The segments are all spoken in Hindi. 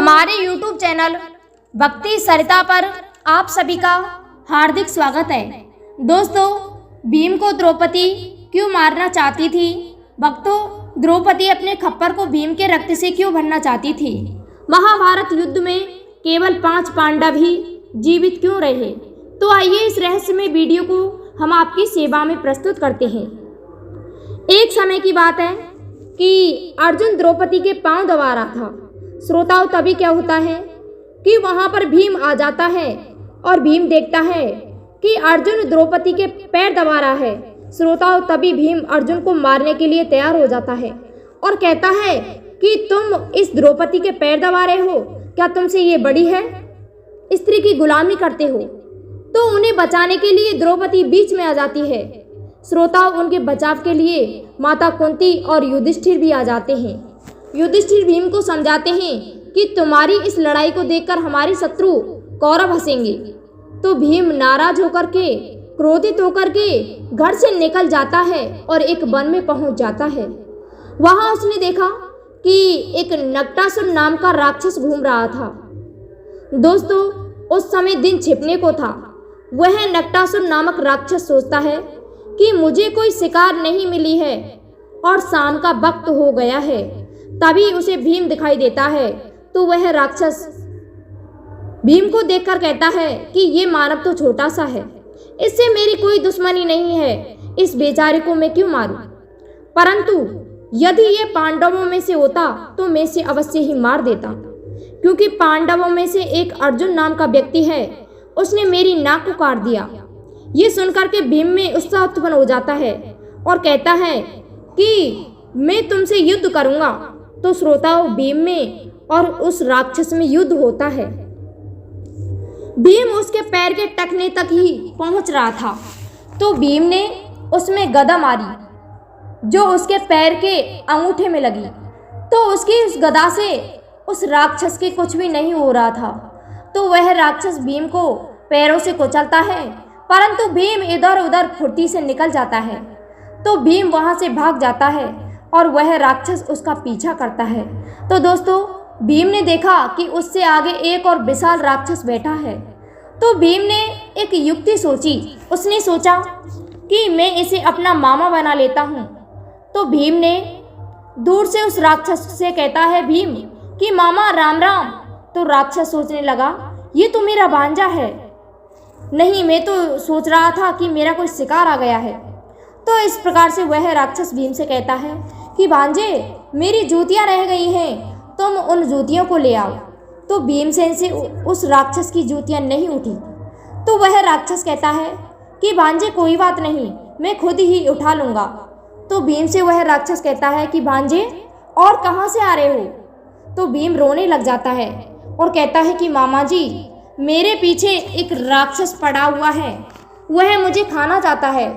हमारे YouTube चैनल भक्ति सरिता पर आप सभी का हार्दिक स्वागत है। दोस्तों, भीम को द्रौपदी क्यों मारना चाहती थी? भक्तों, द्रौपदी अपने खप्पर को भीम के रक्त से क्यों भरना चाहती थी? महाभारत युद्ध में केवल 5 पांडव ही जीवित क्यों रहे? तो आइए इस रहस्यमय वीडियो को हम आपकी सेवा में प्रस्तुत करते हैं। एक समय की बात है कि अर्जुन द्रौपदी के पांव दबा रहा था। श्रोताओं, तभी क्या होता है कि वहां पर भीम आ जाता है और भीम देखता है कि अर्जुन द्रौपदी के पैर दबा रहा है। श्रोताओं, तभी भीम अर्जुन को मारने के लिए तैयार हो जाता है और कहता है कि तुम इस द्रौपदी के पैर दबा रहे हो, क्या तुमसे ये बड़ी है? स्त्री की गुलामी करते हो। तो उन्हें बचाने के लिए द्रौपदी बीच में आ जाती है। श्रोताओं, उनके बचाव के लिए माता कुंती और युधिष्ठिर भी आ जाते हैं। युधिष्ठिर भीम को समझाते हैं कि तुम्हारी इस लड़ाई को देखकर हमारे शत्रु कौरव हंसेंगे। तो भीम नाराज होकर के, क्रोधित होकर के घर से निकल जाता है और एक वन में पहुंच जाता है। वहां उसने देखा कि एक नक्टासुर नाम का राक्षस घूम रहा था। दोस्तों, उस समय दिन छिपने को था। वह नक्टासुर नामक राक्षस सोचता है कि मुझे कोई शिकार नहीं मिली है और शाम का वक्त हो गया है। तभी उसे भीम दिखाई देता है। तो वह राक्षस भीम को देखकर कहता है कि ये मानव तो छोटा सा है, इससे मेरी कोई दुश्मनी नहीं है, इस बेचारे को मैं क्यों मारूं? परंतु यदि ये पांडवों में से होता तो मैं इसे अवश्य ही मार देता, क्योंकि पांडवों में से एक अर्जुन नाम का व्यक्ति है, उसने मेरी नाक को काट दिया। ये सुनकर के भीम में उत्साह उत्पन्न हो जाता है और कहता है कि मैं तुमसे युद्ध करूंगा। तो श्रोताओं, भीम में और उस राक्षस में युद्ध होता है। भीम उसके पैर के टखने तक ही पहुंच रहा था। तो भीम ने उसमें गदा मारी जो उसके पैर के अंगूठे में लगी। तो उसकी उस गदा से उस राक्षस के कुछ भी नहीं हो रहा था। तो वह राक्षस भीम को पैरों से कुचलता है, परंतु भीम इधर उधर फुर्ती से निकल जाता है। तो भीम वहां से भाग जाता है और वह राक्षस उसका पीछा करता है। तो दोस्तों, भीम ने देखा कि उससे आगे एक और विशाल राक्षस बैठा है। तो भीम ने एक युक्ति सोची। उसने सोचा कि मैं इसे अपना मामा बना लेता हूँ। तो भीम ने दूर से उस राक्षस से कहता है भीम कि मामा राम राम। तो राक्षस सोचने लगा, ये तो मेरा भांजा है। नहीं, मैं तो सोच रहा था कि मेरा कोई शिकार आ गया है। तो इस प्रकार से वह राक्षस भीम से कहता है कि भांजे, मेरी जूतियां रह गई हैं, तुम उन जूतियों को ले आओ। तो भीमसेन से उस राक्षस की जूतियां नहीं उठी। तो वह राक्षस कहता है कि भांजे कोई बात नहीं, मैं खुद ही उठा लूँगा। तो भीम से वह राक्षस कहता है कि भांजे, और कहाँ से आ रहे हो? तो भीम रोने लग जाता है और कहता है कि मामा जी, मेरे पीछे एक राक्षस पड़ा हुआ है, वह मुझे खाना चाहता है।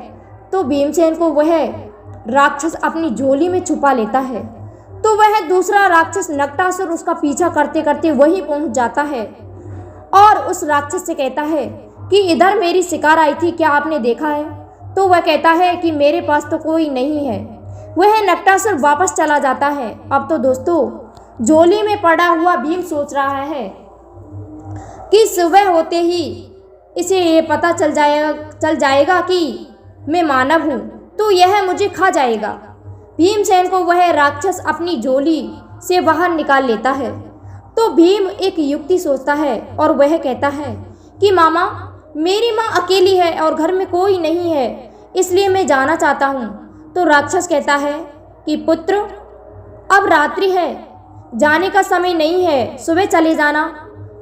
तो भीमसेन को वह राक्षस अपनी झोली में छुपा लेता है। तो वह दूसरा राक्षस नक्टासुर उसका पीछा करते करते वहीं पहुंच जाता है और उस राक्षस से कहता है कि इधर मेरी शिकार आई थी, क्या आपने देखा है? तो वह कहता है कि मेरे पास तो कोई नहीं है। वह नक्टासुर वापस चला जाता है। अब तो दोस्तों, झोली में पड़ा हुआ भीम सोच रहा है कि सुबह होते ही इसे ये पता चल जाएगा कि मैं मानव हूँ, तो यह मुझे खा जाएगा। भीमसेन को वह राक्षस अपनी झोली से बाहर निकाल लेता है। तो भीम एक युक्ति सोचता है और वह कहता है कि मामा, मेरी माँ अकेली है और घर में कोई नहीं है, इसलिए मैं जाना चाहता हूँ। तो राक्षस कहता है कि पुत्र, अब रात्रि है, जाने का समय नहीं है, सुबह चले जाना,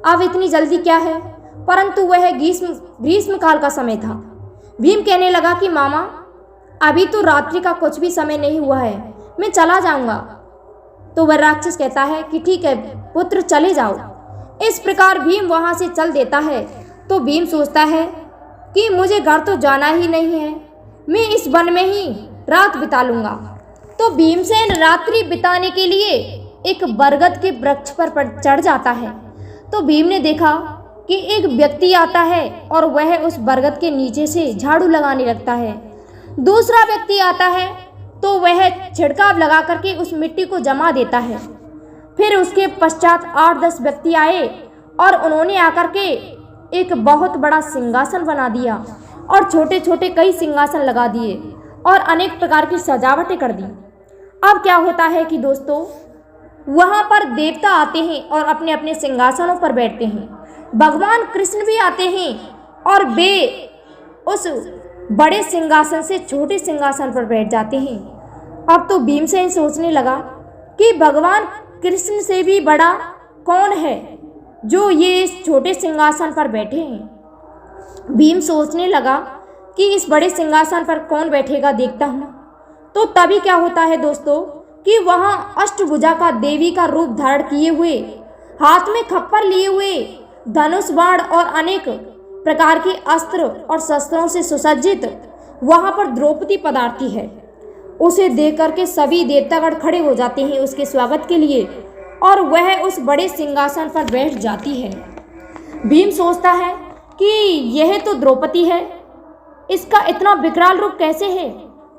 अब इतनी जल्दी क्या है? परंतु वह ग्रीष्म काल का समय था। भीम कहने लगा कि मामा, अभी तो रात्रि का कुछ भी समय नहीं हुआ है, मैं चला जाऊंगा। तो वह राक्षस कहता है कि ठीक है पुत्र, चले जाओ। इस प्रकार भीम वहां से चल देता है। तो भीम सोचता है कि मुझे घर तो जाना ही नहीं है, मैं इस वन में ही रात बिता लूंगा। तो भीमसेन रात्रि बिताने के लिए एक बरगद के वृक्ष पर चढ़ जाता है। तो भीम ने देखा कि एक व्यक्ति आता है और वह उस बरगद के नीचे से झाड़ू लगाने लगता है। दूसरा व्यक्ति आता है तो वह छिड़काव लगा करके उस मिट्टी को जमा देता है। फिर उसके पश्चात 8-10 व्यक्ति आए और उन्होंने आकर के एक बहुत बड़ा सिंहासन बना दिया और छोटे छोटे कई सिंहासन लगा दिए और अनेक प्रकार की सजावटें कर दी। अब क्या होता है कि दोस्तों, वहाँ पर देवता आते हैं और अपने अपने सिंहासनों पर बैठते हैं। भगवान कृष्ण भी आते हैं और वे उस बड़े सिंहासन से छोटे सिंहासन पर बैठ जाते हैं। अब तो भीमसेन सोचने लगा कि भगवान कृष्ण से भी बड़ा कौन है जो ये इस छोटे सिंहासन पर बैठे हैं। भीम सोचने लगा कि इस बड़े सिंहासन पर कौन बैठेगा, देखता हूँ। तो तभी क्या होता है दोस्तों कि वहाँ अष्टभुजा का देवी का रूप धारण किए हुए, हाथ में खप्पर लिए हुए, धनुष बाण और अनेक प्रकार के अस्त्र और शस्त्रों से सुसज्जित वहाँ पर द्रौपदी पधारती है। उसे देख करके सभी देवतागण खड़े हो जाते हैं उसके स्वागत के लिए और वह उस बड़े सिंहासन पर बैठ जाती है। भीम सोचता है कि यह तो द्रौपदी है, इसका इतना विकराल रूप कैसे है।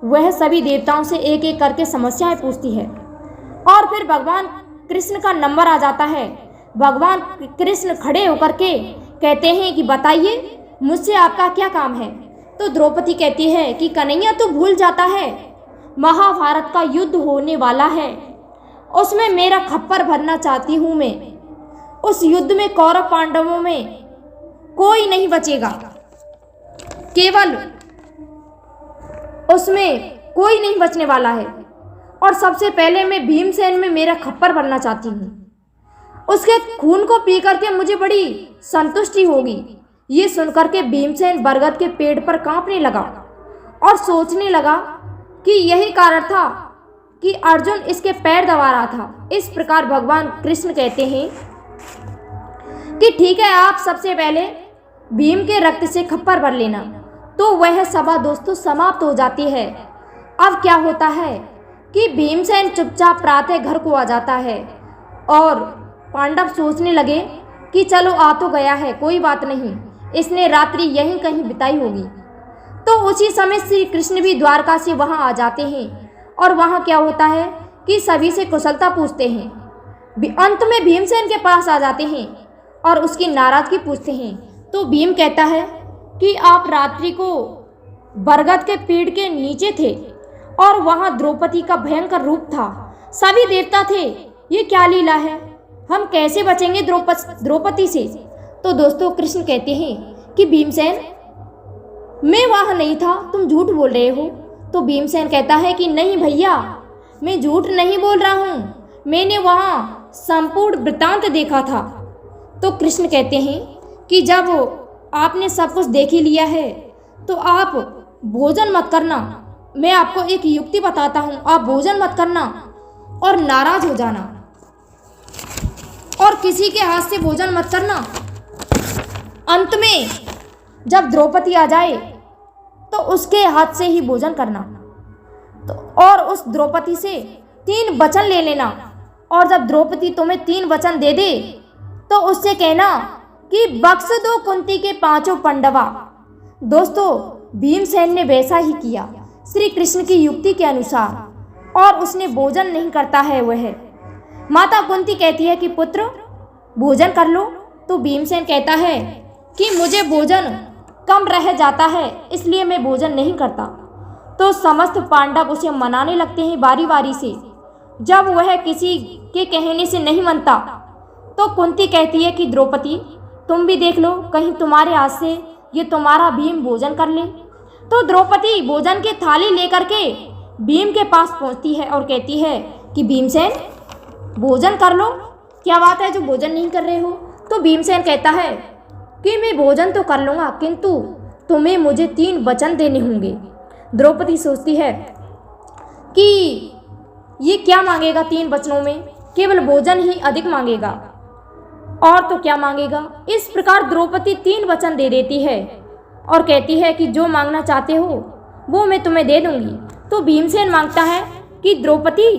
वह सभी देवताओं से एक एक करके समस्याएं पूछती है और फिर भगवान कृष्ण का नंबर आ जाता है। भगवान कृष्ण खड़े होकर के कहते हैं कि बताइए मुझसे आपका क्या काम है। तो द्रौपदी कहती है कि कन्हैया तो भूल जाता है, महाभारत का युद्ध होने वाला है, उसमें मेरा खप्पर भरना चाहती हूँ मैं। उस युद्ध में कौरव पांडवों में कोई नहीं बचेगा, केवल उसमें कोई नहीं बचने वाला है और सबसे पहले मैं भीमसेन में मेरा खप्पर भरना चाहती हूँ। उसके खून को पी करके मुझे बड़ी संतुष्टि होगी। ये सुनकर के भीमसेन बरगद के पेड़ पर कांपने लगा और सोचने लगा कि यही कारण था कि अर्जुन इसके पैर दबा रहा था। इस प्रकार भगवान कृष्ण कहते हैं कि ठीक है, आप सबसे पहले भीम के रक्त से खप्पर भर लेना। तो वह सभा दोस्तों समाप्त हो जाती है। अब क्या होता है कि भीमसेन चुपचाप प्रातः घर को आ जाता है और पांडव सोचने लगे कि चलो आ तो गया है, कोई बात नहीं, इसने रात्रि यहीं कहीं बिताई होगी। तो उसी समय श्री कृष्ण भी द्वारका से वहां आ जाते हैं और वहां क्या होता है कि सभी से कुशलता पूछते हैं। अंत में भीमसेन के पास आ जाते हैं और उसकी नाराजगी पूछते हैं। तो भीम कहता है कि आप रात्रि को बरगद के पेड़ के नीचे थे और वहां द्रौपदी का भयंकर रूप था, सभी देवता थे, ये क्या लीला है, हम कैसे बचेंगे द्रौपदी से। तो दोस्तों कृष्ण कहते हैं कि भीमसेन मैं वहां नहीं था, तुम झूठ बोल रहे हो। तो भीमसेन कहता है कि नहीं भैया, मैं झूठ नहीं बोल रहा हूँ, मैंने वहाँ संपूर्ण वृत्तांत देखा था। तो कृष्ण कहते हैं कि जब आपने सब कुछ देख ही लिया है तो आप भोजन मत करना। मैं आपको एक युक्ति बताता हूँ, आप भोजन मत करना और नाराज हो जाना और किसी के हाथ से भोजन मत करना। अंत में जब द्रौपदी आ जाए तो उसके हाथ से ही भोजन करना। तो और उस द्रौपदी से 3 वचन ले लेना और जब द्रौपदी तुम्हें 3 वचन दे दे तो उससे कहना कि बख्श दो कुंती के 5 पांडवा। दोस्तों भीमसेन ने वैसा ही किया श्री कृष्ण की युक्ति के अनुसार और उसने भोजन नहीं करता है। वह माता कुंती कहती है कि पुत्र भोजन कर लो। तो भीमसेन कहता है कि मुझे भोजन कम रह जाता है इसलिए मैं भोजन नहीं करता। तो समस्त पांडव उसे मनाने लगते हैं बारी बारी से। जब वह किसी के कहने से नहीं मानता तो कुंती कहती है कि द्रौपदी तुम भी देख लो, कहीं तुम्हारे हाथ से ये तुम्हारा भीम भोजन कर ले। तो द्रौपदी भोजन की थाली लेकर के भीम के पास पहुंचती है और कहती है कि भीमसेन भोजन कर लो, क्या बात है जो भोजन नहीं कर रहे हो। तो भीमसेन कहता है कि मैं भोजन तो कर लूँगा किंतु तुम्हें मुझे 3 वचन देने होंगे। द्रौपदी सोचती है कि ये क्या मांगेगा 3 वचनों में, केवल भोजन ही अधिक मांगेगा और तो क्या मांगेगा। इस प्रकार द्रौपदी 3 वचन दे देती है और कहती है कि जो मांगना चाहते हो वो मैं तुम्हें दे दूंगी। तो भीमसेन मांगता है कि द्रौपदी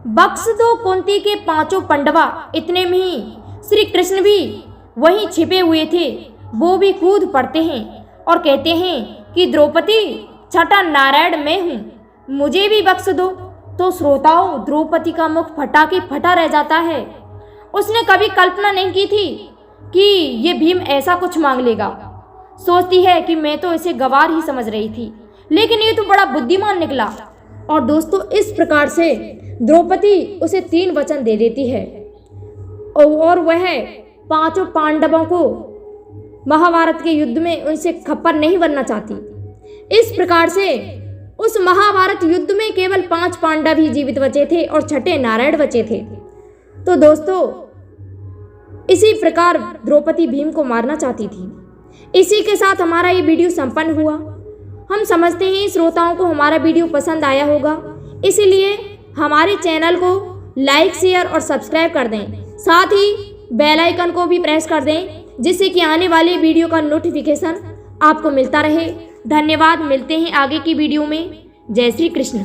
बख्श दो कुंती के 5 पांडवा। इतने में ही श्री कृष्ण भी वहीं छिपे हुए थे, वो भी कूद पड़ते हैं और कहते हैं कि द्रौपदी छठा नारायण मैं हूँ, मुझे भी बख्श दो। तो श्रोताओं द्रौपदी का मुख फटा के फटा रह जाता है। उसने कभी कल्पना नहीं की थी कि ये भीम ऐसा कुछ मांग लेगा। सोचती है कि मैं तो इसे गंवार ही समझ रही थी, लेकिन ये तो बड़ा बुद्धिमान निकला। और दोस्तों, इस प्रकार से द्रौपदी उसे 3 वचन दे देती है और वह 5 पांडवों को महाभारत के युद्ध में उनसे खप्पर नहीं बनना चाहती। इस प्रकार से उस महाभारत युद्ध में केवल 5 पांडव ही जीवित बचे थे और 6ठे नारायण बचे थे। तो दोस्तों, इसी प्रकार द्रौपदी भीम को मारना चाहती थी। इसी के साथ हमारा ये वीडियो संपन्न हुआ। हम समझते हैं श्रोताओं को हमारा वीडियो पसंद आया होगा, इसीलिए हमारे चैनल को लाइक, शेयर और सब्सक्राइब कर दें। साथ ही बेल आइकन को भी प्रेस कर दें, जिससे कि आने वाले वीडियो का नोटिफिकेशन आपको मिलता रहे। धन्यवाद। मिलते हैं आगे की वीडियो में। जय श्री कृष्ण।